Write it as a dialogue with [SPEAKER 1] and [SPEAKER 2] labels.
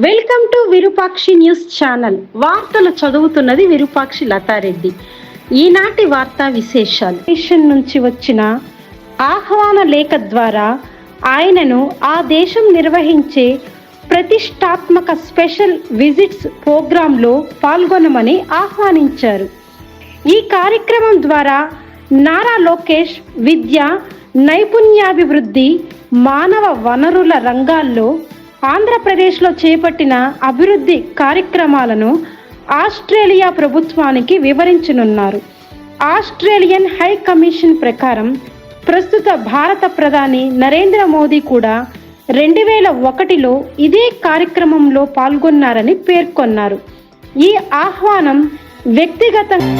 [SPEAKER 1] Welcome to Virupakshi news channel. వార్తలు చదువుతున్నది విరూపాక్షి లతారెడ్డి. ఈనాటి వార్తా విశేషాలు. దేశం నుంచి వచ్చిన ఆహ్వాన లేఖ ద్వారా ఆయనను ఆ దేశం నిర్వహించే ప్రతిష్టాత్మక స్పెషల్ విజిట్స్ ప్రోగ్రాంలో పాల్గొనమని ఆహ్వానించారు. ఈ కార్యక్రమం ద్వారా నారా లోకేష్ విద్య, నైపుణ్యాభివృద్ధి, మానవ వనరుల రంగాల్లో ఆంధ్రప్రదేశ్లో చేపట్టిన అభివృద్ధి కార్యక్రమాలను ఆస్ట్రేలియా ప్రభుత్వానికి వివరించనున్నారు. ఆస్ట్రేలియన్ హై కమిషన్ ప్రకారం ప్రస్తుత భారత ప్రధాని నరేంద్ర మోదీ కూడా 2001లో ఇదే కార్యక్రమంలో పాల్గొన్నారని పేర్కొన్నారు. ఈ ఆహ్వానం వ్యక్తిగతంగా